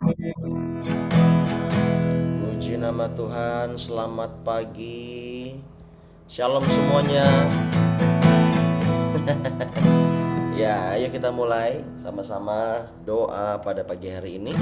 Puji nama Tuhan, selamat pagi. Shalom semuanya. Ya, ayo kita mulai sama-sama doa pada pagi hari ini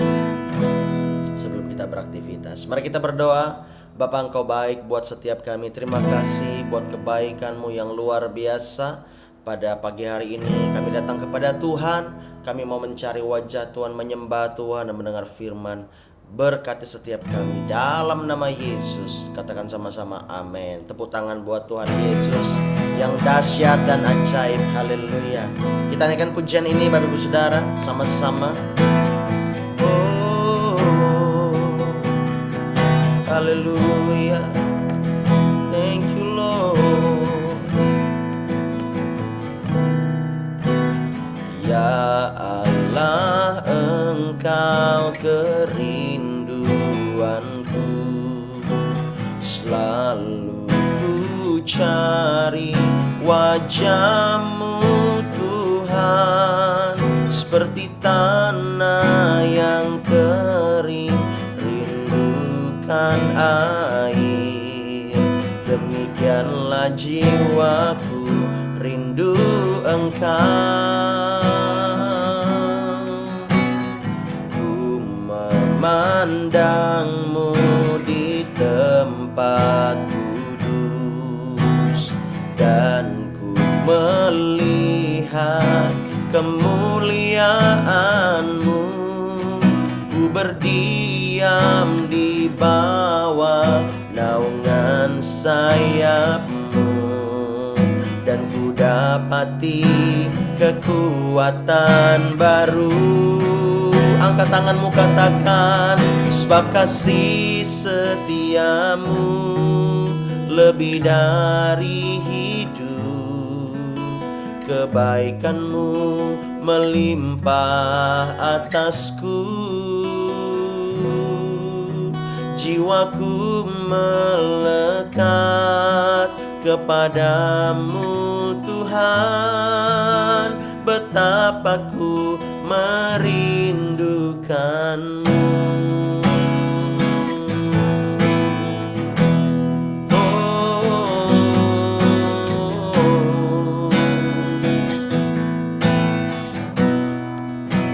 sebelum kita beraktivitas. Mari kita berdoa. Bapa, Engkau baik buat setiap kami. Terima kasih buat kebaikan-Mu yang luar biasa. Pada pagi hari ini kami datang kepada Tuhan. Kami mau mencari wajah Tuhan, menyembah Tuhan dan mendengar firman. Berkati setiap kami dalam nama Yesus. Katakan sama-sama amin. Tepuk tangan buat Tuhan Yesus yang dahsyat dan ajaib. Haleluya. Kita naikkan pujian ini Bapak Ibu Saudara sama-sama. Haleluya. Thank you Lord. Ya Allah, Engkau kerinduanku. Selalu ku cari wajah-Mu Tuhan, seperti tanah yang kering rindukan air. Demikianlah jiwaku rindu Engkau. Ku memandang-Mu di tempat kudus, dan ku melihat kemuliaan-Mu. Ku berdiam di bawah naungan sayap-Mu, dan ku dapati kekuatan baru. Angkat tanganmu, katakan, sebab kasih setiamu lebih dari hidup. Kebaikanmu melimpah atasku. Jiwaku melekat kepadamu Tuhan, betapa ku merindukanmu.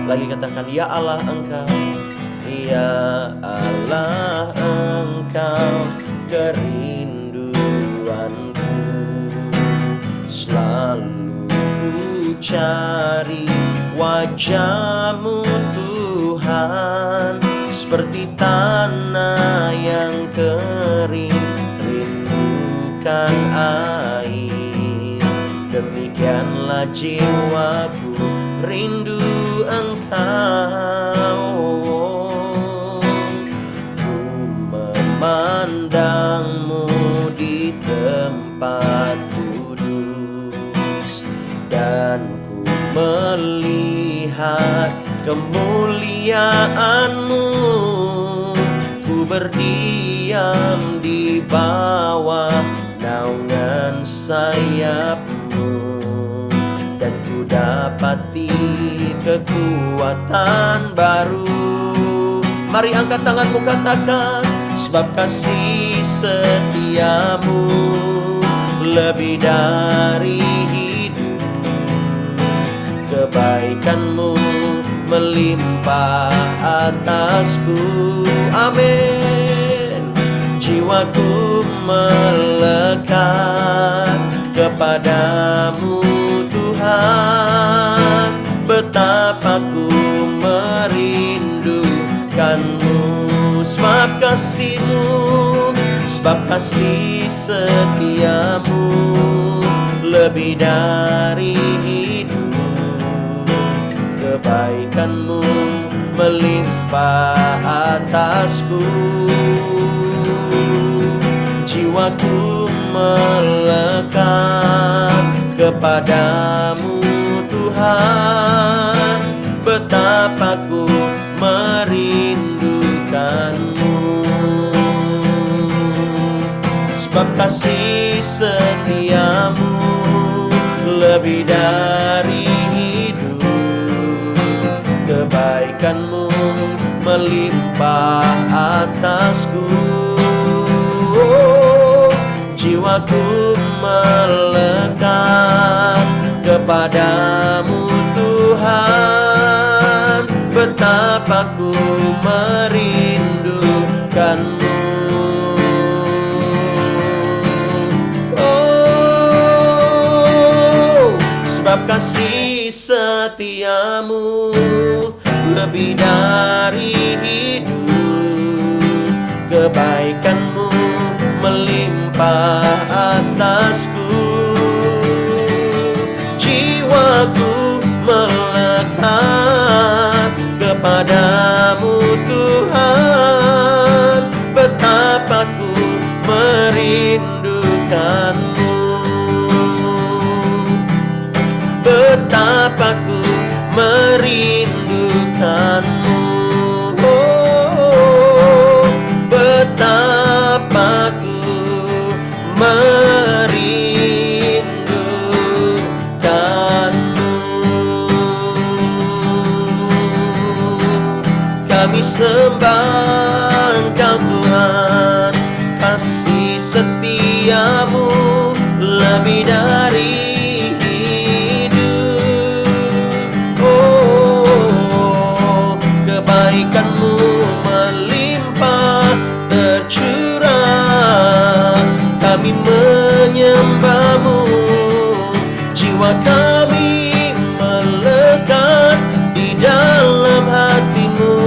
Lagi katakan, ya Allah Engkau, ya Allah Engkau kerinduanku. Selalu ku cari wajah-Mu Tuhan, seperti tanah yang kering rindukan air. Demikianlah jiwaku rindu Engkau. Ku memandang-Mu di tempat kudus, dan ku melihat kemuliaan-Mu. Ku berdiam di bawah naungan sayap-Mu, dan ku dapati kekuatan baru. Mari angkat tanganmu, katakan, sebab kasih setiamu lebih dari hidup. Kebaikanmu melimpah atasku. Amin. Jiwaku melekat kepadamu Tuhan, betapa ku merindukanmu. Sebab kasih-Mu, sebab kasih setiamu lebih dari hidup. Kebaikanmu melimpah atasku. Jiwaku melekat kepadamu Tuhan, betapa ku merindukanmu. Sebab kasih setiamu lebih dari hidup. Kebaikanmu melimpah atasku. Jiwaku melekat kepadamu Tuhan, betapa ku merindukanmu. Oh, sebab kasih setiamu lebih dari hidup, kebaikanmu melimpah atasku. Jiwaku melekat kepadamu Tuhan, betapa ku merindukanmu, betapa ku merindukanmu. Oh, betapa ku merindukanmu. Kami sembah Engkau Tuhan, kasih setiamu lebih dari hidup. Oh, kebaikanmu melimpah tercurah, kami menyembahmu, jiwa kami melekat di dalam hatimu.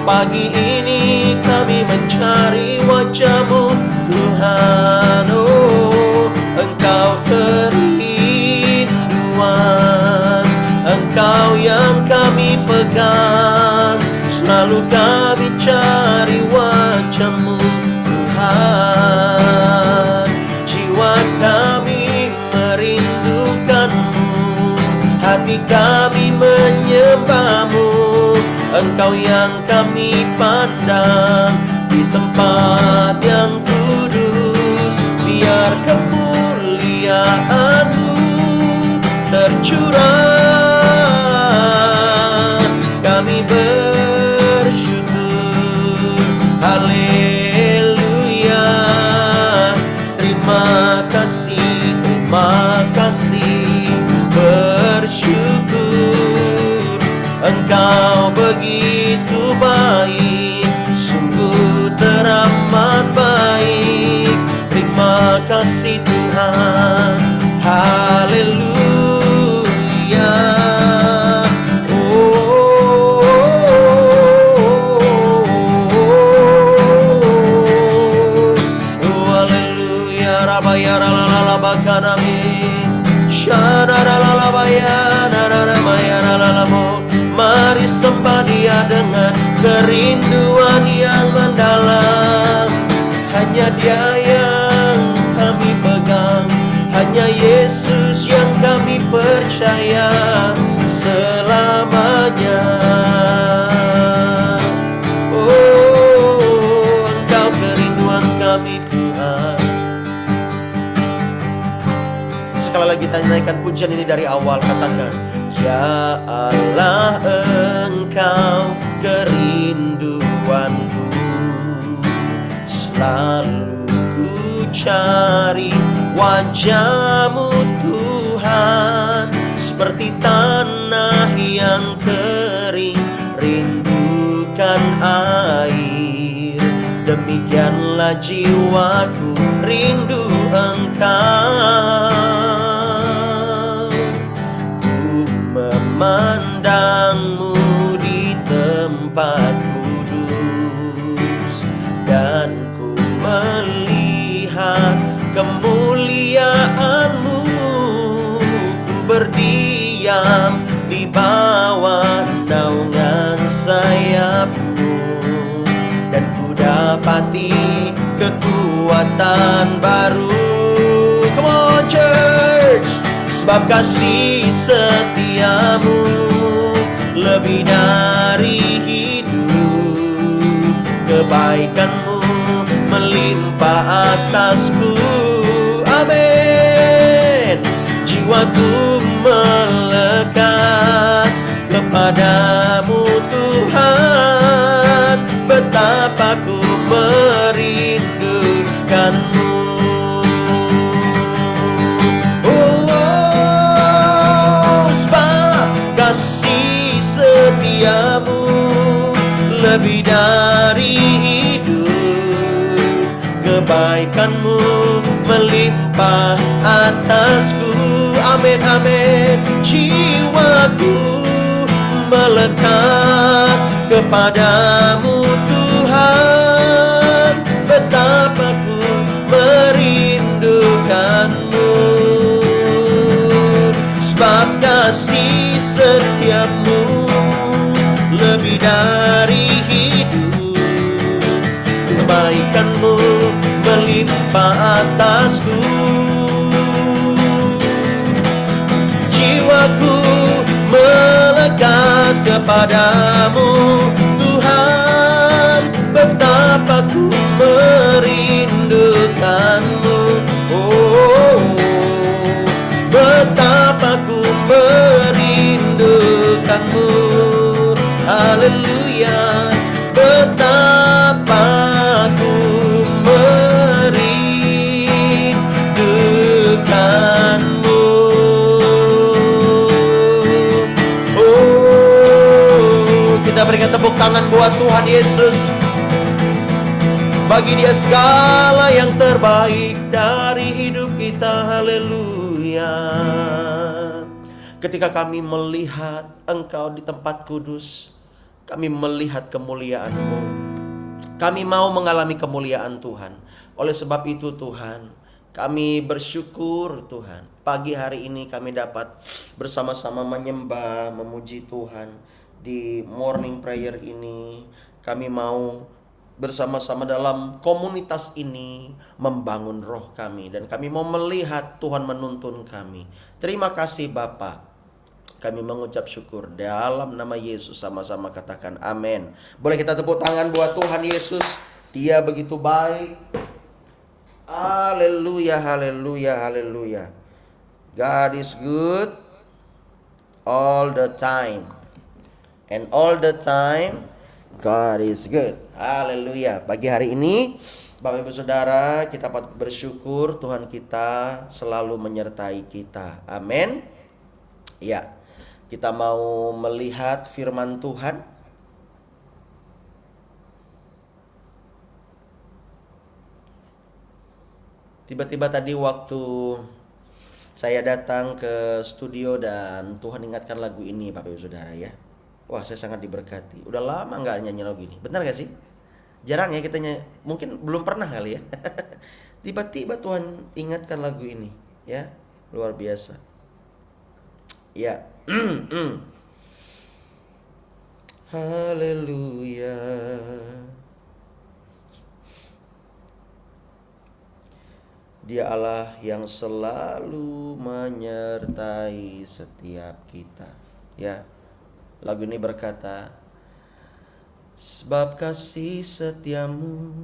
Pagi ini kami mencari wajah-Mu Tuhan. Oh, Engkau kerinduan, Engkau yang kami pegang. Selalu kami cari wajah-Mu Tuhan. Jiwa kami merindukan-Mu, hati kami menyembah-Mu. Engkau yang kami pandang di tempat yang kudus. Biar kemuliaan-Mu tercurah, kami bersyukur. Haleluya. Terima kasih, bersyukur. Engkau begitu baik, sungguh teramat baik. Terima kasih Tuhan. Haleluya. Oh, haleluya. Rabaya ralala bakanami, syararala bayana raramaya ralalamo. Mari sembah Dia dengan kerinduan yang mendalam. Hanya Dia yang kami pegang, hanya Yesus yang kami percaya selamanya. Oh, Engkau kerinduan kami Tuhan. Sekali lagi kita naikkan pujian ini dari awal, katakan, ya Allah, Engkau kerinduanku. Selalu ku cari wajah-Mu Tuhan, seperti tanah yang kering rindukan air. Demikianlah jiwaku rindu Engkau. Memandang-Mu di tempat kudus, dan ku melihat kemuliaan-Mu. Ku berdiam di bawah naungan sayap-Mu, dan ku dapati kekuatan baru. Come on church. Sebab kasih setiamu lebih dari hidup, kebaikanmu melimpah atasku. Amin. Jiwaku melekat kepadamu Tuhan, setiamu lebih dari hidup, kebaikanmu melimpah atasku. Amin, amin. Jiwaku melekat kepadamu Tuhan, betapa ku merindukanmu. Sebab kasih setiamu lebih dari hidup, kebaikanmu melimpah atasku. Jiwaku melekat kepadamu Tuhan, betapa ku merindukanmu. Oh, betapa ku merindukanmu. Haleluya, betapa ku merindukanmu. Oh, kita berikan tepuk tangan buat Tuhan Yesus. Bagi Dia segala yang terbaik dari hidup kita. Haleluya. Ketika kami melihat Engkau di tempat kudus, kami melihat kemuliaan-Mu. Kami mau mengalami kemuliaan Tuhan. Oleh sebab itu Tuhan, kami bersyukur Tuhan. Pagi hari ini kami dapat bersama-sama menyembah, memuji Tuhan. Di morning prayer ini kami mau bersama-sama dalam komunitas ini membangun roh kami. Dan kami mau melihat Tuhan menuntun kami. Terima kasih Bapa. Kami mengucap syukur dalam nama Yesus, sama-sama katakan amin. Boleh kita tepuk tangan buat Tuhan Yesus. Dia begitu baik. Haleluya, haleluya, haleluya. God is good all the time. And all the time God is good. Haleluya. Pagi hari ini Bapak Ibu Saudara, kita patut bersyukur Tuhan kita selalu menyertai kita. Amin. Ya. Kita mau melihat firman Tuhan. Tiba-tiba tadi waktu saya datang ke studio dan Tuhan ingatkan lagu ini Bapak Ibu Saudara ya. Wah, saya sangat diberkati. Udah lama nggak nyanyi lagu ini. Benar gak sih? Jarang ya kita nyanyi. Mungkin belum pernah kali ya. Tiba-tiba Tuhan ingatkan lagu ini ya. Luar biasa. Ya. Haleluya. Dia Allah yang selalu menyertai setiap kita. Ya. Lagu ini berkata, sebab kasih setiamu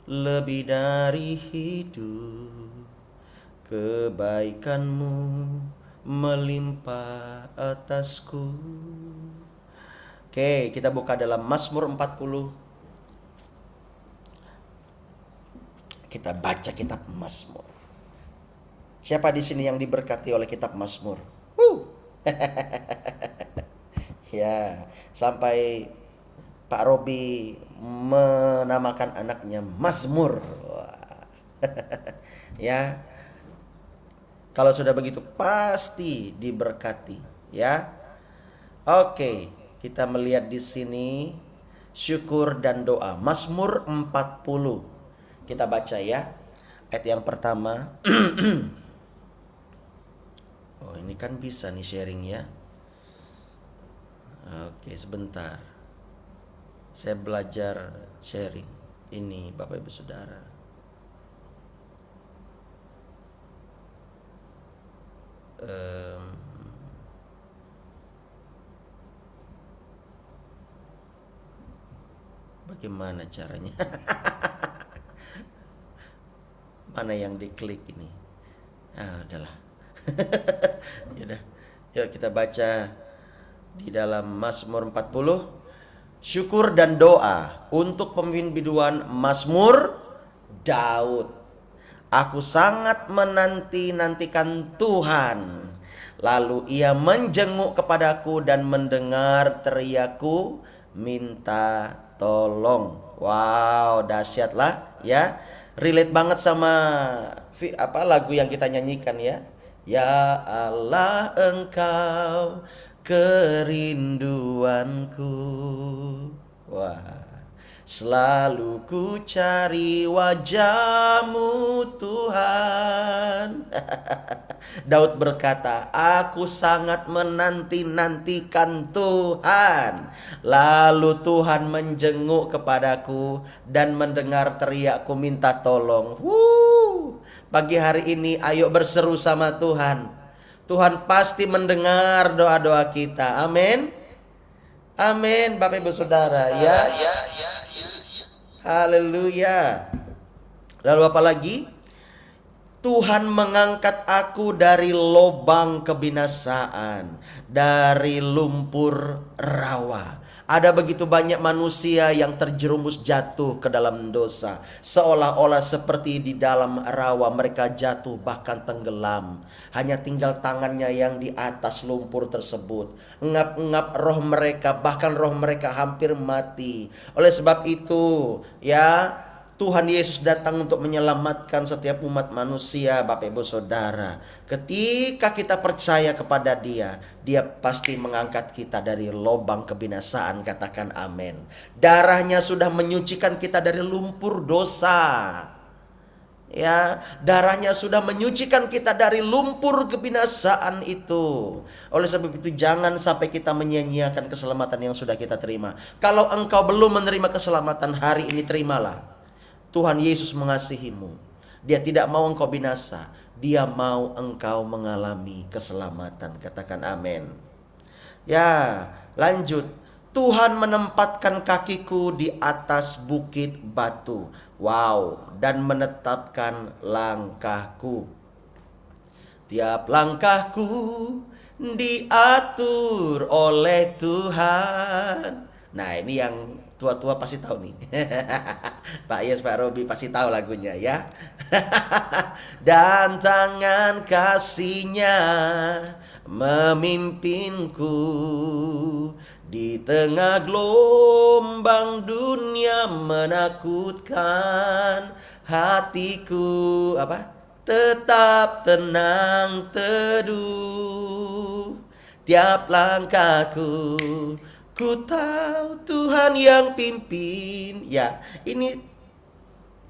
lebih dari hidup, kebaikanmu melimpah atasku. Oke, kita buka dalam Mazmur 40. Kita baca kitab Mazmur. Siapa di sini yang diberkati oleh kitab Mazmur? Ya, sampai Pak Robi menamakan anaknya Mazmur. Ya. Kalau sudah begitu pasti diberkati, ya. Oke, kita melihat di sini syukur dan doa. Mazmur 40. Kita baca ya. Ayat yang pertama. Oh, ini kan bisa nih sharing ya. Oke, sebentar. Saya belajar sharing ini Bapak Ibu Saudara. Bagaimana caranya? Mana yang diklik ini? Udahlah. Yaudah. Yuk kita baca di dalam Mazmur 40. Syukur dan doa untuk pemimpin biduan Mazmur Daud. Aku sangat menanti-nantikan Tuhan. Lalu ia menjenguk kepadaku dan mendengar teriakku minta tolong. Wow, dahsyat lah ya. Relate banget sama lagu yang kita nyanyikan ya. Ya Allah, Engkau kerinduanku. Wah. Selalu ku cari wajah-Mu Tuhan. Daud berkata, aku sangat menanti-nantikan Tuhan. Lalu Tuhan menjenguk kepadaku dan mendengar teriakku minta tolong. Pagi hari ini ayo berseru sama Tuhan. Tuhan pasti mendengar doa-doa kita. Amin. Amin, Bapak Ibu Saudara ya. Haleluya. Lalu apa lagi? Tuhan mengangkat aku dari lubang kebinasaan, dari lumpur rawa. Ada begitu banyak manusia yang terjerumus jatuh ke dalam dosa. Seolah-olah seperti di dalam rawa mereka jatuh bahkan tenggelam. Hanya tinggal tangannya yang di atas lumpur tersebut. Engap-engap roh mereka, bahkan roh mereka hampir mati. Oleh sebab itu ya, Tuhan Yesus datang untuk menyelamatkan setiap umat manusia, Bapak Ibu Saudara. Ketika kita percaya kepada Dia, Dia pasti mengangkat kita dari lubang kebinasaan. Katakan amin. Darahnya sudah menyucikan kita dari lumpur dosa. Ya, darahnya sudah menyucikan kita dari lumpur kebinasaan itu. Oleh sebab itu jangan sampai kita menyia-nyiakan keselamatan yang sudah kita terima. Kalau engkau belum menerima keselamatan hari ini, terimalah. Tuhan Yesus mengasihimu. Dia tidak mau engkau binasa. Dia mau engkau mengalami keselamatan. Katakan amin. Ya, lanjut. Tuhan menempatkan kakiku di atas bukit batu. Wow, dan menetapkan langkahku. Tiap langkahku diatur oleh Tuhan. Nah, ini yang tua-tua pasti tahu nih. Pak Yes, Pak Robi pasti tahu lagunya ya. Dan tangan kasih-Nya memimpinku di tengah gelombang dunia menakutkan. Hatiku tetap tenang teduh. Tiap langkahku, ku tahu Tuhan yang pimpin. Ya, ini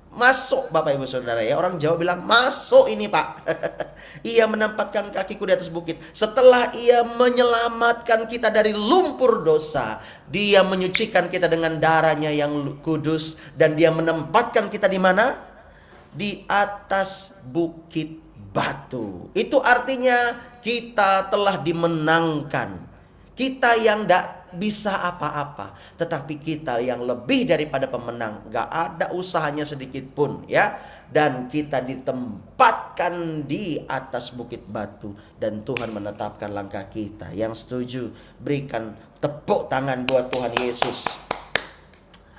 masuk Bapak Ibu Saudara ya. Orang Jawa bilang masuk ini Pak. Ia menempatkan kakiku di atas bukit. Setelah Ia menyelamatkan kita dari lumpur dosa, Dia menyucikan kita dengan darah-Nya yang kudus. Dan Dia menempatkan kita di mana? Di atas bukit batu. Itu artinya kita telah dimenangkan. Kita yang tidak bisa apa-apa, tetapi kita yang lebih daripada pemenang. Gak ada usahanya sedikit pun ya. Dan kita ditempatkan di atas bukit batu. Dan Tuhan menetapkan langkah kita. Yang setuju berikan tepuk tangan buat Tuhan Yesus.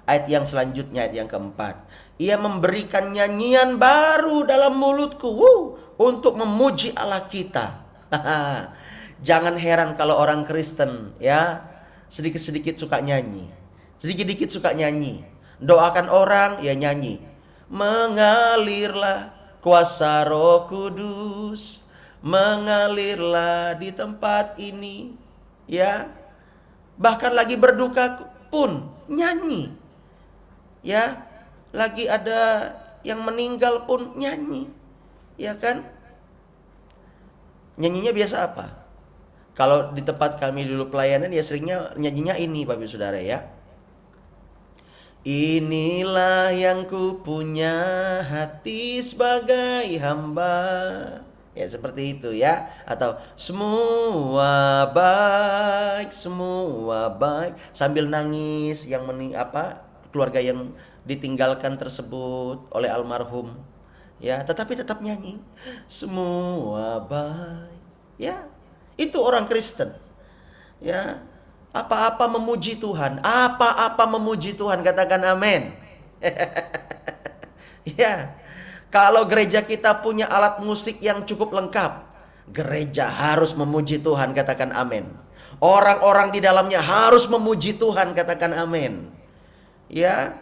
Ayat yang selanjutnya, ayat yang keempat. Ia memberikan nyanyian baru dalam mulutku untuk memuji Allah kita. Jangan heran kalau orang Kristen ya sedikit-sedikit suka nyanyi. Sedikit-sedikit suka nyanyi. Doakan orang ya nyanyi. Mengalirlah kuasa Roh Kudus, mengalirlah di tempat ini. Ya. Bahkan lagi berduka pun nyanyi. Ya. Lagi ada yang meninggal pun nyanyi. Ya kan? Nyanyinya biasa apa? Kalau di tempat kami dulu pelayanan ya seringnya nyanyinya ini Bapak Ibu Saudara ya. Inilah yang ku punya, hati sebagai hamba. Ya seperti itu ya. Atau semua baik, semua baik. Sambil nangis yang keluarga yang ditinggalkan tersebut oleh almarhum. Ya, tetapi tetap nyanyi. Semua baik. Ya. Itu orang Kristen. Ya. Apa-apa memuji Tuhan. Apa-apa memuji Tuhan. Katakan amin. Ya. Kalau gereja kita punya alat musik yang cukup lengkap. Gereja harus memuji Tuhan, katakan amin. Orang-orang di dalamnya harus memuji Tuhan, katakan amin. Ya,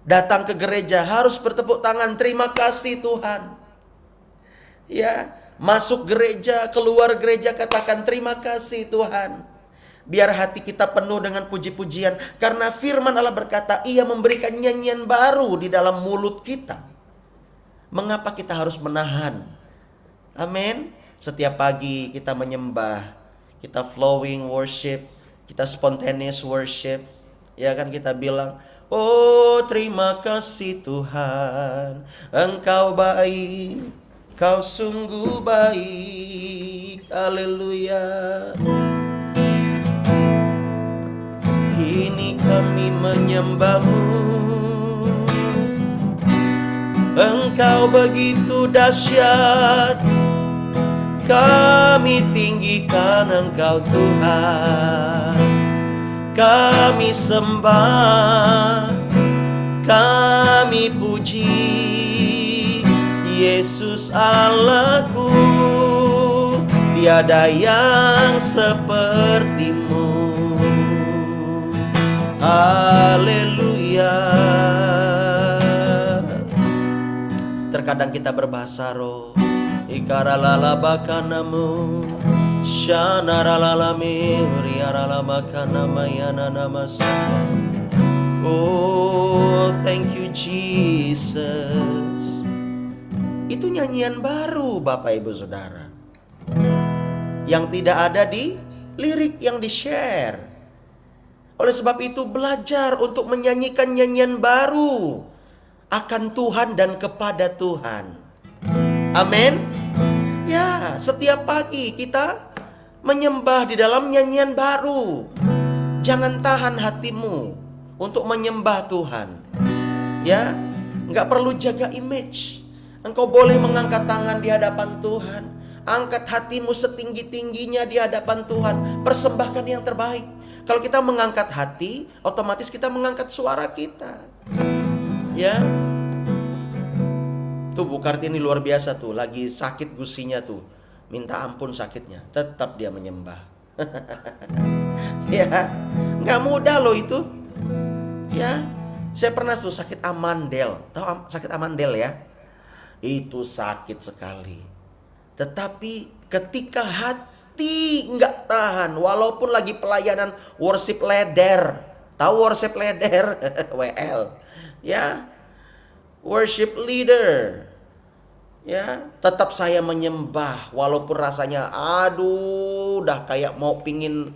datang ke gereja harus bertepuk tangan, terima kasih Tuhan. Ya, masuk gereja, keluar gereja, katakan terima kasih Tuhan. Biar hati kita penuh dengan puji-pujian. Karena firman Allah berkata, Ia memberikan nyanyian baru di dalam mulut kita. Mengapa kita harus menahan? Amin. Setiap pagi kita menyembah, kita flowing worship, kita spontaneous worship. Ya kan, kita bilang, oh terima kasih Tuhan, Engkau baik, Kau sungguh baik. Haleluya. Kini kami menyembah-Mu, Engkau begitu dahsyat. Kami tinggikan Engkau Tuhan, kami sembah, kami puji Yesus Allahku, tiada yang seperti-Mu. Haleluya. Terkadang kita berbahasa roh. Ikaralala bakanamu, shanaralalami, uriaralabakana mayana namasa. Oh, thank you Jesus. Itu nyanyian baru Bapak Ibu Saudara, yang tidak ada di lirik yang di-share. Oleh sebab itu belajar untuk menyanyikan nyanyian baru akan Tuhan dan kepada Tuhan. Amin. Ya, setiap pagi kita menyembah di dalam nyanyian baru. Jangan tahan hatimu untuk menyembah Tuhan. Ya, nggak perlu jaga image. Engkau boleh mengangkat tangan di hadapan Tuhan. Angkat hatimu setinggi-tingginya di hadapan Tuhan. Persembahkan yang terbaik. Kalau kita mengangkat hati, otomatis kita mengangkat suara kita. Ya. Tuh Bu Kartini luar biasa tuh, lagi sakit gusinya tuh, minta ampun sakitnya, tetap dia menyembah. Ya, nggak mudah loh itu. Ya, saya pernah tuh sakit amandel, tahu sakit amandel ya? Itu sakit sekali. Tetapi ketika hati nggak tahan, walaupun lagi pelayanan worship leader, tahu worship leader, WL, ya. Worship leader, ya, tetap saya menyembah walaupun rasanya udah kayak mau pingin,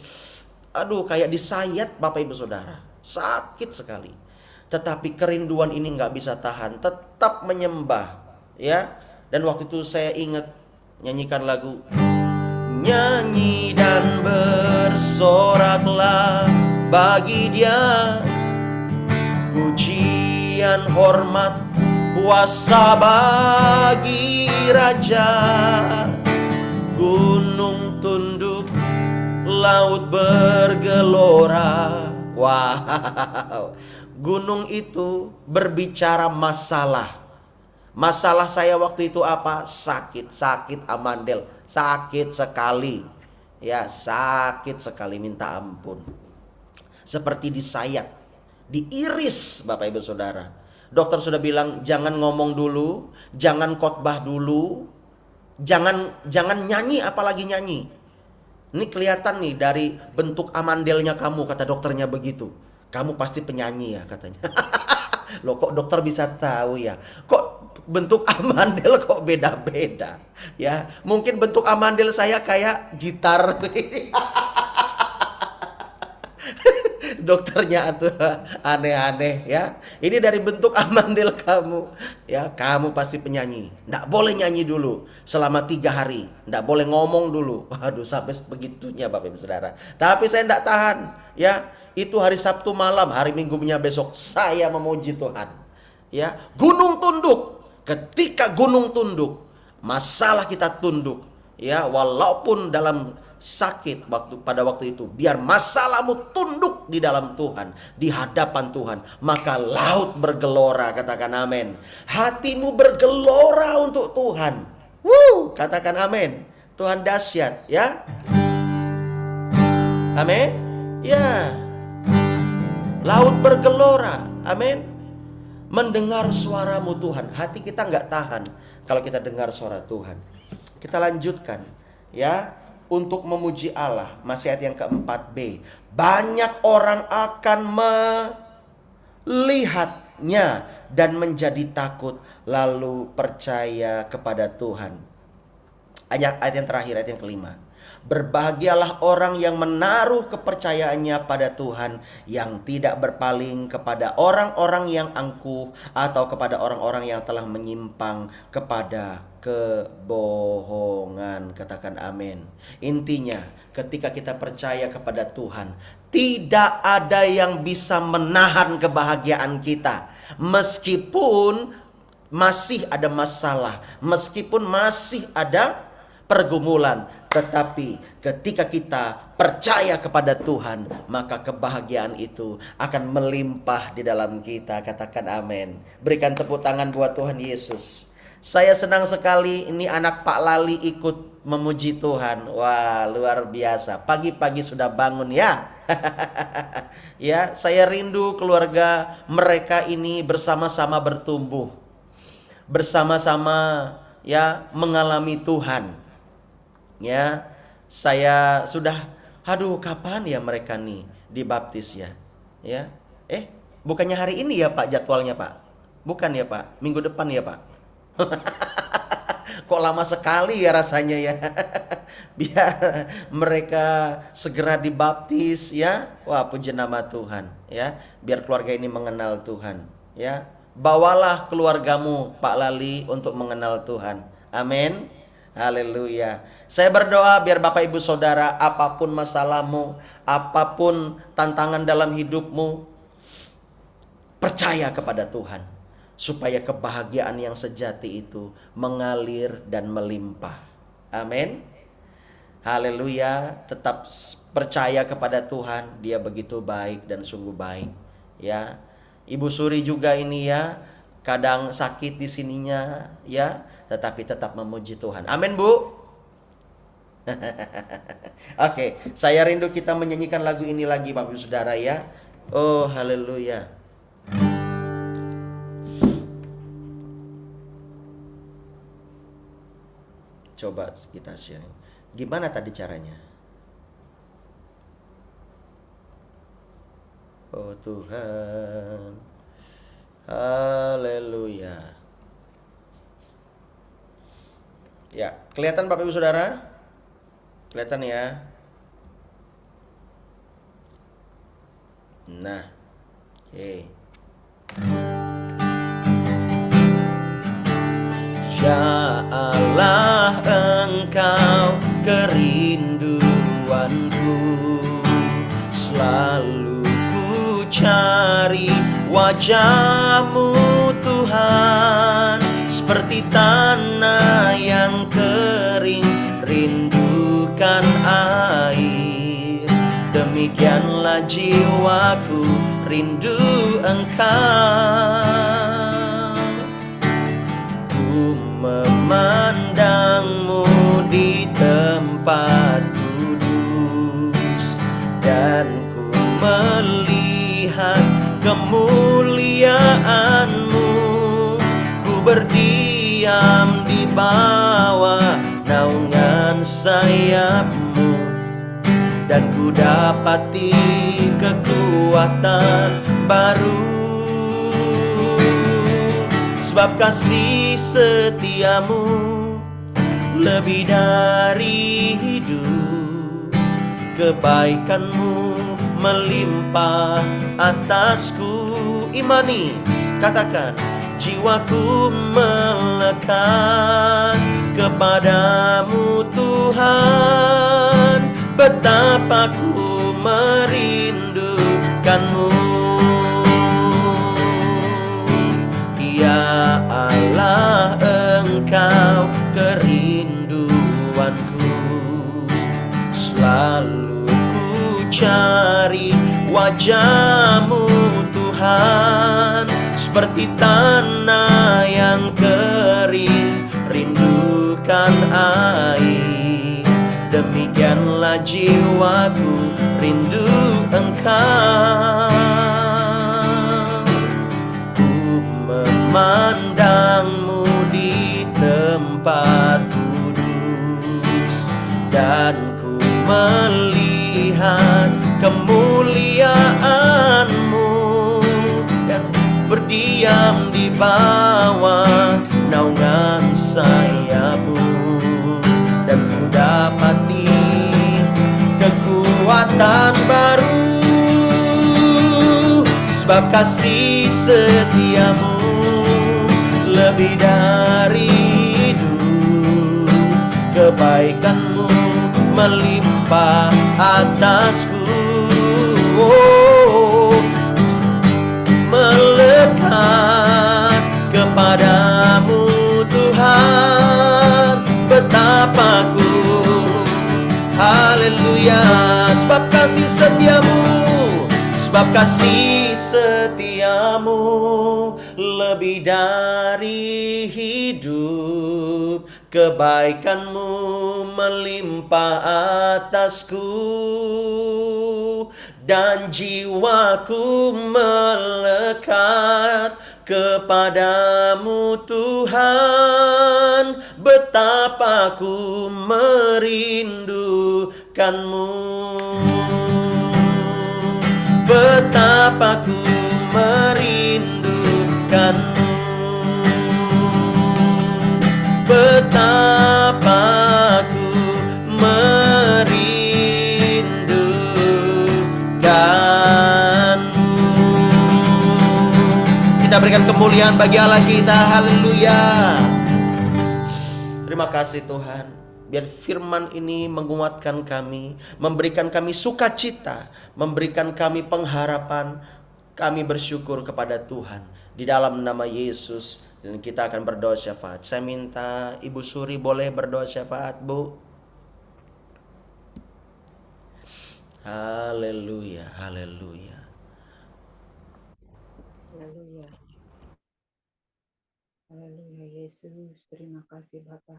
kayak disayat Bapak Ibu Saudara, sakit sekali. Tetapi kerinduan ini nggak bisa tahan, tetap menyembah, ya. Dan waktu itu saya ingat nyanyikan lagu, nyanyi dan bersoraklah bagi Dia, pujian hormat kuasa bagi Raja. Gunung tunduk, laut bergelora. Wow, gunung itu berbicara masalah. Masalah saya waktu itu apa? Sakit amandel, sakit sekali. Ya, sakit sekali, minta ampun. Seperti disayat, diiris Bapak Ibu Saudara. Dokter sudah bilang jangan ngomong dulu, jangan khotbah dulu, jangan nyanyi, apalagi nyanyi. Ini kelihatan nih dari bentuk amandelnya kamu, kata dokternya begitu. Kamu pasti penyanyi ya katanya. Loh, kok dokter bisa tahu ya? Kok bentuk amandel kok beda-beda? Ya, mungkin bentuk amandel saya kayak gitar. Dokternya tuh aneh-aneh ya. Ini dari bentuk amandel kamu. Ya, kamu pasti penyanyi. Nggak boleh nyanyi dulu selama 3 hari. Nggak boleh ngomong dulu. Waduh, sampai begitunya Bapak Ibu Saudara. Tapi saya nggak tahan. Ya, itu hari Sabtu malam, hari Minggunya besok saya memuji Tuhan. Ya, gunung tunduk. Ketika gunung tunduk, masalah kita tunduk. Ya, walaupun dalam sakit pada waktu itu, biar masalahmu tunduk di dalam Tuhan, di hadapan Tuhan, maka laut bergelora, katakan amin. Hatimu bergelora untuk Tuhan. Katakan amin. Tuhan dahsyat, ya. Amin. Ya. Laut bergelora. Amin. Mendengar suaramu Tuhan. Hati kita nggak tahan kalau kita dengar suara Tuhan. Kita lanjutkan, ya. Untuk memuji Allah. Masih ayat yang keempat B. Banyak orang akan melihatnya dan menjadi takut, lalu percaya kepada Tuhan. Ayat yang terakhir, ayat yang kelima. Berbahagialah orang yang menaruh kepercayaannya pada Tuhan, yang tidak berpaling kepada orang-orang yang angkuh atau kepada orang-orang yang telah menyimpang kepada kebohongan. Katakan amin. Intinya, ketika kita percaya kepada Tuhan, tidak ada yang bisa menahan kebahagiaan kita. Meskipun masih ada masalah, meskipun masih ada pergumulan, tetapi ketika kita percaya kepada Tuhan, maka kebahagiaan itu akan melimpah di dalam kita. Katakan amin. Berikan tepuk tangan buat Tuhan Yesus. Saya senang sekali ini anak Pak Lali ikut memuji Tuhan. Wah, luar biasa. Pagi-pagi sudah bangun, ya. Ya, saya rindu keluarga mereka ini bersama-sama bertumbuh, bersama-sama, ya, mengalami Tuhan. Ya, saya sudah, kapan ya mereka nih dibaptis, ya? Ya, bukannya hari ini ya Pak jadwalnya Pak? Bukan ya Pak? Minggu depan ya Pak? Kok lama sekali ya rasanya, ya? Biar mereka segera dibaptis, ya. Wah, puji nama Tuhan, ya. Biar keluarga ini mengenal Tuhan, ya. Bawalah keluargamu Pak Lali untuk mengenal Tuhan. Amin. Haleluya. Saya berdoa biar Bapak Ibu Saudara, apapun masalahmu, apapun tantangan dalam hidupmu, percaya kepada Tuhan, supaya kebahagiaan yang sejati itu mengalir dan melimpah. Amin. Haleluya. Tetap percaya kepada Tuhan, Dia begitu baik dan sungguh baik, ya. Ibu Suri juga ini, ya, kadang sakit di sininya, ya, tetapi tetap memuji Tuhan. Amin, Bu. Oke, saya rindu kita menyanyikan lagu ini lagi, Bapak Ibu Saudara, ya. Oh, haleluya. Coba kita sharing. Gimana tadi caranya? Oh Tuhan. Haleluya. Ya, kelihatan Bapak Ibu Saudara? Kelihatan, ya? Nah, oke. Ya Allah, Engkau kerinduanku, selalu ku cari wajah-Mu Tuhan, seperti tanah yang kering rindukan air. Demikianlah jiwaku rindu Engkau. Ku memandang-Mu di tempat kudus, dan ku melihat kemuliaan-Mu. Berdiam di bawah naungan sayap-Mu, dan ku dapati kekuatan baru. Sebab kasih setia-Mu lebih dari hidup, kebaikan-Mu melimpah atasku. Imani, katakan, jiwaku melekat kepadamu Tuhan, betapa ku merindukan-Mu. Ya Allah, Engkau kerinduanku, selalu ku cari wajah-Mu Tuhan, seperti tanah yang kering rindukan air. jiwaku rindu Engkau. Ku memandangmu di tempat kudus, dan ku melihat kemuliaan-Mu, dan berdiam di bawah naungan sayap-Mu, dan ku dapati kekuatan baru, sebab kasih setiamu lebih dari hidup. Kebaikanmu melimpah atasku. Oh, melekat kepadamu Tuhan, betapa ku haleluya, sebab kasih setiamu, sebab kasih setiamu lebih dari hidup. Kebaikanmu melimpah atasku, dan jiwaku melekat kepadamu Tuhan, betapa ku merindukanmu, betapa ku merindukanmu, betapa ku merindukanmu. Kita berikan kemuliaan bagi Allah kita, haleluya. Terima kasih Tuhan, biar firman ini menguatkan kami, memberikan kami sukacita, memberikan kami pengharapan. Kami bersyukur kepada Tuhan di dalam nama Yesus, dan kita akan berdoa syafaat. Saya minta Ibu Suri boleh berdoa syafaat, Bu. Haleluya, haleluya. Haleluya. Haleluya Yesus, terima kasih Bapa.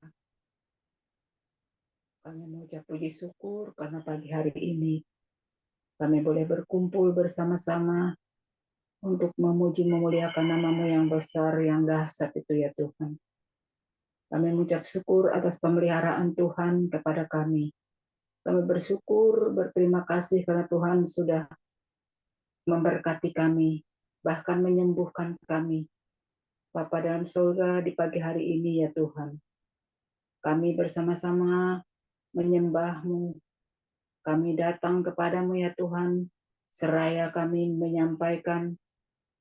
Kami mengucap puji syukur karena pagi hari ini kami boleh berkumpul bersama-sama untuk memuji memuliakan nama-Mu yang besar, yang dahsyat itu ya Tuhan. Kami mengucap syukur atas pemeliharaan Tuhan kepada kami. Kami bersyukur, berterima kasih karena Tuhan sudah memberkati kami, bahkan menyembuhkan kami. Bapa dalam surga, di pagi hari ini ya Tuhan, kami bersama-sama menyembah-Mu. Kami datang kepadamu ya Tuhan, seraya kami menyampaikan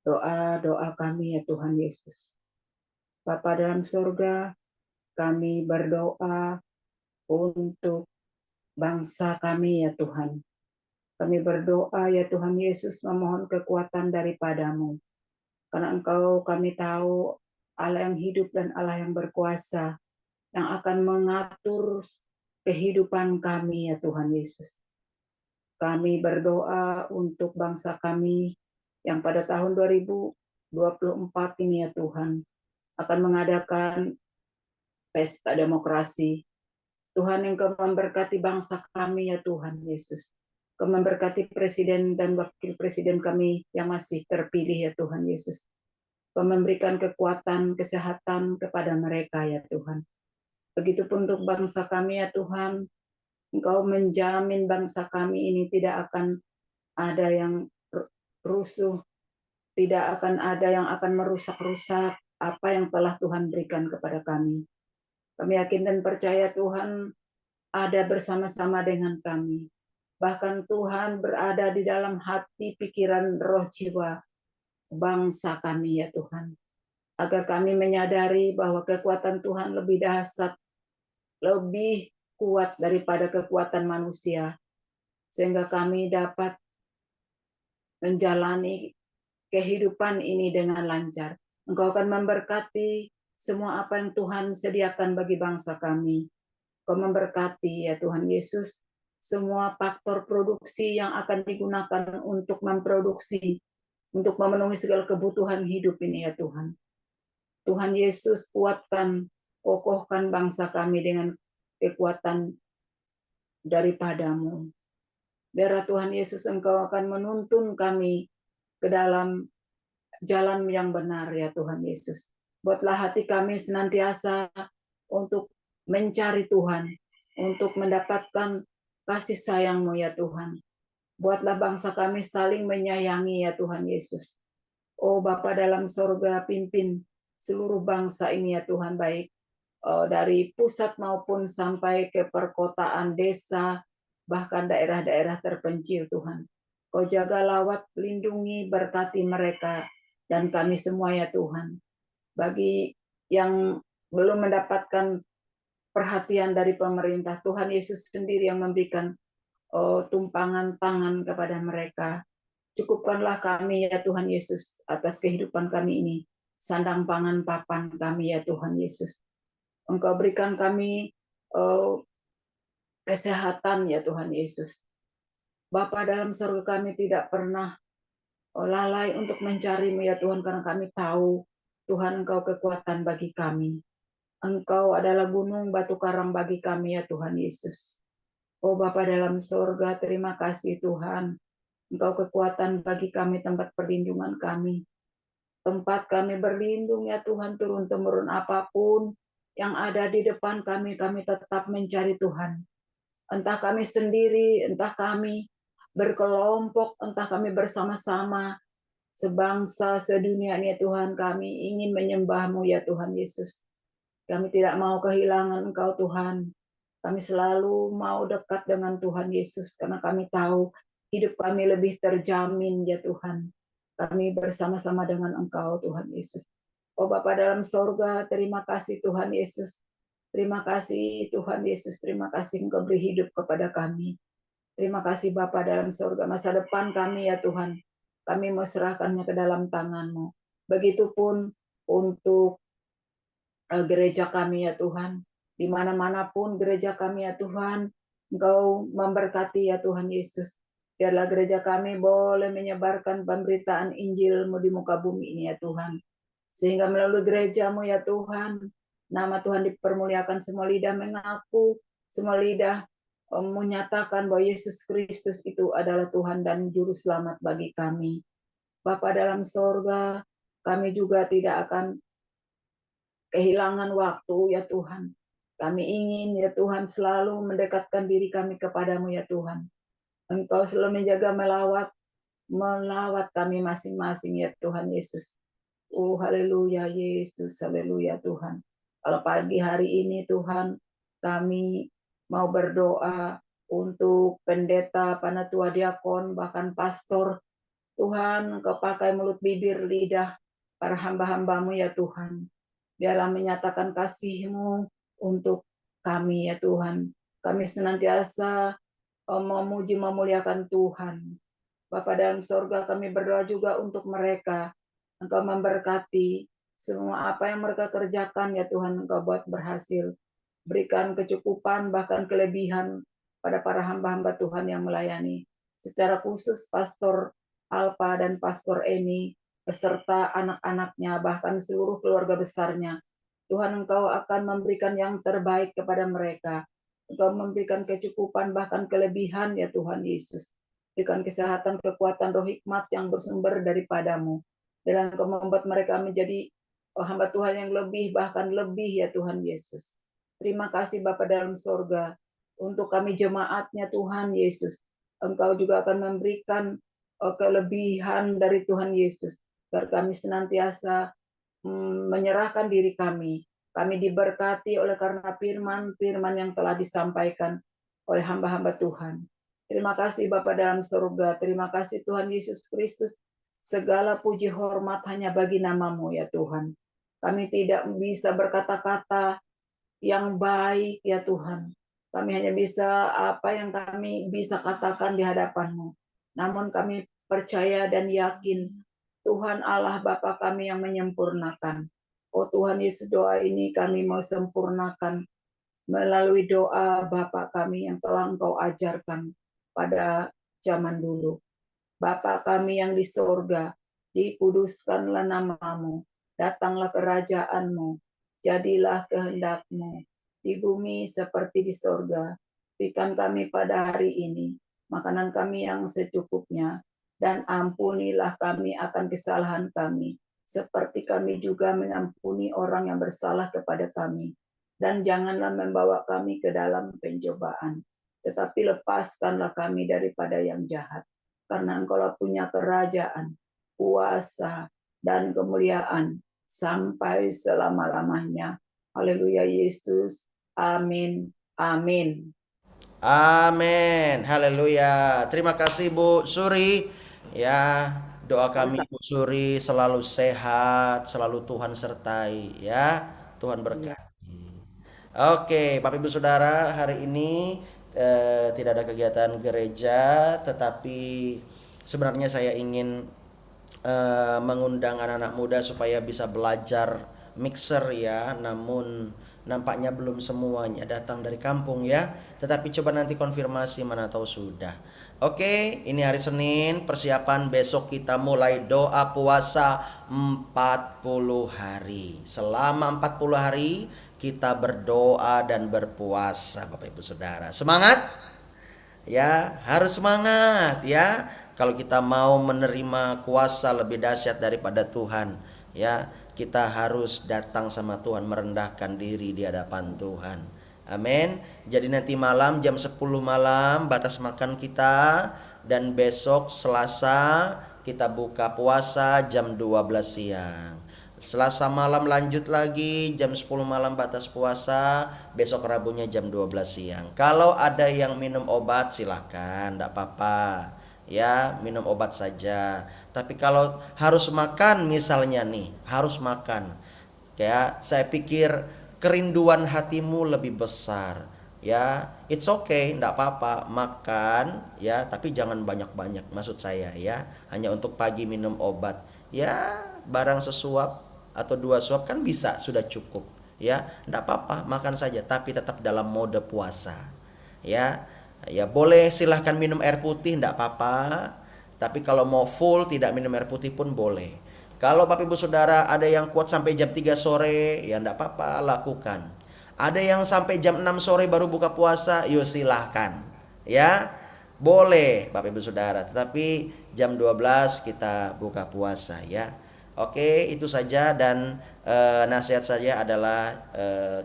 doa-doa kami ya Tuhan Yesus. Bapa dalam surga, kami berdoa untuk bangsa kami ya Tuhan. Kami berdoa ya Tuhan Yesus, memohon kekuatan daripada-Mu. Karena Engkau kami tahu Allah yang hidup dan Allah yang berkuasa, yang akan mengatur kehidupan kami ya Tuhan Yesus. Kami berdoa untuk bangsa kami yang pada tahun 2024 ini ya Tuhan akan mengadakan pesta demokrasi. Tuhan yang Kau memberkati bangsa kami ya Tuhan Yesus. Kau memberkati presiden dan wakil presiden kami yang masih terpilih ya Tuhan Yesus. Kau memberikan kekuatan, kesehatan kepada mereka ya Tuhan. Begitupun untuk bangsa kami ya Tuhan, Engkau menjamin bangsa kami ini tidak akan ada yang rusuh, tidak akan ada yang akan merusak-rusak apa yang telah Tuhan berikan kepada kami. Kami yakin dan percaya Tuhan ada bersama-sama dengan kami. Bahkan Tuhan berada di dalam hati, pikiran, roh, jiwa bangsa kami ya Tuhan. Agar kami menyadari bahwa kekuatan Tuhan lebih dahsyat, lebih kuat daripada kekuatan manusia. Sehingga kami dapat menjalani kehidupan ini dengan lancar. Engkau akan memberkati semua apa yang Tuhan sediakan bagi bangsa kami. Engkau memberkati ya Tuhan Yesus semua faktor produksi yang akan digunakan untuk memproduksi, untuk memenuhi segala kebutuhan hidup ini ya Tuhan. Tuhan Yesus kuatkan, kokohkan bangsa kami dengan kekuatan daripadamu. Biarlah Tuhan Yesus Engkau akan menuntun kami ke dalam jalan yang benar ya Tuhan Yesus. Buatlah hati kami senantiasa untuk mencari Tuhan, untuk mendapatkan kasih sayang-Mu ya Tuhan. Buatlah bangsa kami saling menyayangi ya Tuhan Yesus. Oh Bapa dalam sorga, pimpin seluruh bangsa ini ya Tuhan, baik dari pusat maupun sampai ke perkotaan, desa, bahkan daerah-daerah terpencil Tuhan. Kau jaga, lawat, lindungi, berkati mereka dan kami semua ya Tuhan. Bagi yang belum mendapatkan perhatian dari pemerintah, Tuhan Yesus sendiri yang memberikan tumpangan tangan kepada mereka. Cukupkanlah kami ya Tuhan Yesus atas kehidupan kami ini. Sandang pangan papan kami ya Tuhan Yesus. Engkau berikan kami kesehatan ya Tuhan Yesus. Bapa dalam surga, kami tidak pernah lalai untuk mencari-Mu ya Tuhan, karena kami tahu Tuhan Engkau kekuatan bagi kami. Engkau adalah gunung batu karang bagi kami ya Tuhan Yesus. Oh Bapa dalam surga, terima kasih Tuhan. Engkau kekuatan bagi kami, tempat perlindungan kami. Tempat kami berlindung ya Tuhan, turun-temurun apapun yang ada di depan kami, kami tetap mencari Tuhan. Entah kami sendiri, entah kami berkelompok, entah kami bersama-sama, sebangsa, sedunia ini ya Tuhan, kami ingin menyembah-Mu ya Tuhan Yesus. Kami tidak mau kehilangan Engkau Tuhan. Kami selalu mau dekat dengan Tuhan Yesus, karena kami tahu hidup kami lebih terjamin ya Tuhan. Kami bersama-sama dengan Engkau Tuhan Yesus. Oh Bapa dalam sorga, terima kasih Tuhan Yesus. Terima kasih Tuhan Yesus, terima kasih Engkau beri hidup kepada kami. Terima kasih Bapa dalam surga, masa depan kami ya Tuhan. Kami mau serahkannya ke dalam tangan-Mu. Begitupun untuk gereja kami ya Tuhan. Di mana-manapun gereja kami ya Tuhan, Engkau memberkati ya Tuhan Yesus. Biarlah gereja kami boleh menyebarkan pemberitaan Injil-Mu di muka bumi ini ya Tuhan. Sehingga melalui gereja-Mu ya Tuhan, nama Tuhan dipermuliakan, semua lidah mengaku, semua lidah menyatakan bahwa Yesus Kristus itu adalah Tuhan dan Juru Selamat bagi kami. Bapa dalam sorga, kami juga tidak akan kehilangan waktu ya Tuhan. Kami ingin ya Tuhan selalu mendekatkan diri kami kepadamu ya Tuhan. Engkau selalu menjaga melawat kami masing-masing ya Tuhan Yesus. Oh haleluya Yesus, haleluya Tuhan. Kalau pagi hari ini Tuhan, kami mau berdoa untuk pendeta, panatua, diakon, bahkan pastor. Tuhan, Engkau pakai mulut, bibir, lidah para hamba-hambamu ya Tuhan. Biarlah menyatakan kasih-Mu untuk kami ya Tuhan. Kami senantiasa memuji, memuliakan Tuhan. Bapa dalam sorga, kami berdoa juga untuk mereka. Engkau memberkati semua apa yang mereka kerjakan ya Tuhan, Engkau buat berhasil. Berikan kecukupan bahkan kelebihan pada para hamba-hamba Tuhan yang melayani. Secara khusus Pastor Alpa dan Pastor Eni beserta anak-anaknya, bahkan seluruh keluarga besarnya. Tuhan, Engkau akan memberikan yang terbaik kepada mereka. Engkau memberikan kecukupan bahkan kelebihan ya Tuhan Yesus. Berikan kesehatan, kekuatan, roh hikmat yang bersumber daripadamu. Dan Engkau membuat mereka menjadi hamba Tuhan yang lebih, bahkan lebih ya Tuhan Yesus. Terima kasih Bapa dalam sorga. Untuk kami jemaatnya Tuhan Yesus. Engkau juga akan memberikan kelebihan dari Tuhan Yesus. Agar kami senantiasa menyerahkan diri kami. Kami diberkati oleh karena firman-firman yang telah disampaikan oleh hamba-hamba Tuhan. Terima kasih Bapa dalam surga. Terima kasih Tuhan Yesus Kristus. Segala puji hormat hanya bagi nama-Mu ya Tuhan. Kami tidak bisa berkata-kata yang baik ya Tuhan. Kami hanya bisa apa yang kami bisa katakan di hadapan-Mu. Namun kami percaya dan yakin Tuhan Allah Bapa kami yang menyempurnakan. Oh Tuhan Yesus, doa ini kami mau sempurnakan melalui doa Bapa kami yang telah Engkau ajarkan pada zaman dulu. Bapa kami yang di sorga, dikuduskanlah nama-Mu, datanglah kerajaan-Mu, jadilah kehendak-Mu, di bumi seperti di sorga. Berikan kami pada hari ini makanan kami yang secukupnya, dan ampunilah kami akan kesalahan kami, seperti kami juga mengampuni orang yang bersalah kepada kami. Dan janganlah membawa kami ke dalam pencobaan, tetapi lepaskanlah kami daripada yang jahat. Karena Engkaulah punya kerajaan, kuasa, dan kemuliaan sampai selama-lamanya. Haleluya Yesus. Amin. Amin. Amin. Haleluya. Terima kasih Bu Suri. Ya, doa kami Sama-sama. Bu Suri selalu sehat, selalu Tuhan sertai ya. Tuhan Ya. berkati. Oke, Bapak Ibu Saudara, hari ini tidak ada kegiatan gereja, tetapi sebenarnya saya ingin mengundang anak-anak muda supaya bisa belajar mixer ya, namun nampaknya belum semuanya datang dari kampung ya. Tetapi coba nanti konfirmasi, mana tahu sudah. Oke, ini hari Senin, persiapan besok kita mulai doa puasa 40 hari. Selama 40 hari kita berdoa dan berpuasa Bapak Ibu Saudara. Semangat? Ya, harus semangat ya. Kalau kita mau menerima kuasa lebih dahsyat daripada Tuhan, ya, kita harus datang sama Tuhan, merendahkan diri di hadapan Tuhan. Amin. Jadi nanti malam jam 10 malam batas makan kita, dan besok Selasa kita buka puasa jam 12 siang. Selasa malam lanjut lagi jam 10 malam batas puasa, besok Rabunya jam 12 siang. Kalau ada yang minum obat silahkan, enggak apa-apa. Ya, minum obat saja. Tapi kalau harus makan misalnya nih, harus makan. Ya, saya pikir kerinduan hatimu lebih besar. Ya, it's okay, enggak apa-apa, makan ya, tapi jangan banyak-banyak maksud saya ya. Hanya untuk pagi minum obat. Ya, barang sesuap atau 2 suap kan bisa, sudah cukup ya. Enggak apa-apa, makan saja, tapi tetap dalam mode puasa ya. Ya boleh silahkan minum air putih, enggak apa-apa, tapi kalau mau full tidak minum air putih pun boleh. Kalau Bapak Ibu Saudara ada yang kuat sampai jam 3 sore, ya enggak apa-apa, lakukan. Ada yang sampai jam 6 sore baru buka puasa, yuk silahkan ya. Boleh Bapak Ibu Saudara, tetapi jam 12 kita buka puasa ya. Oke, itu saja, dan nasihat saya adalah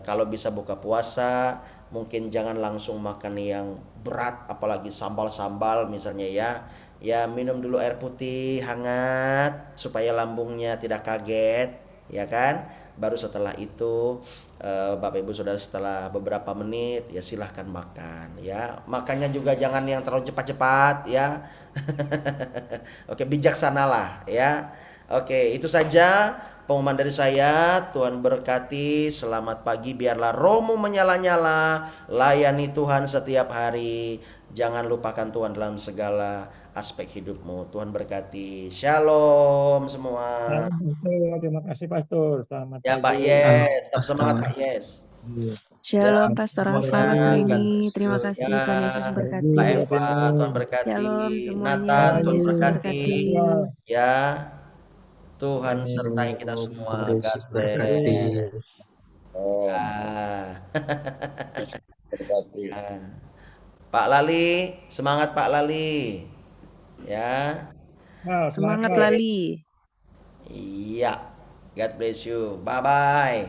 kalau bisa buka puasa mungkin jangan langsung makan yang berat, apalagi sambal-sambal misalnya ya. Ya, minum dulu air putih hangat supaya lambungnya tidak kaget, ya kan? Baru setelah itu Bapak Ibu Saudara setelah beberapa menit ya silahkan makan ya. Makannya juga jangan yang terlalu cepat-cepat ya. Oke, bijaksanalah ya. Oke, itu saja pengumuman dari saya. Tuhan berkati. Selamat pagi. Biarlah rohmu menyala-nyala. Layani Tuhan setiap hari. Jangan lupakan Tuhan dalam segala aspek hidupmu. Tuhan berkati. Shalom semua. Terima kasih Pastor. Selamat Ya Pak pagi. Yes, tetap semangat Pak Yes. Ya, Shalom Pastor Alfa, Ya, Mas God Denny. bless Terima you. kasih, Ya, Tuhan Yesus Mbak berkati. Eva, Tuhan berkati. Shalom semuanya, Nathan, Tuhan Tuhan Yesus berkati. berkati. Ya, Tuhan sertai kita Amin. semua. Tuhan God Yesus berkati. bless. Oh, Ya. berkati. Ya. Pak Lali, semangat Pak Lali. Ya. Semangat Oke. Lali. Iya. God bless you. Bye bye.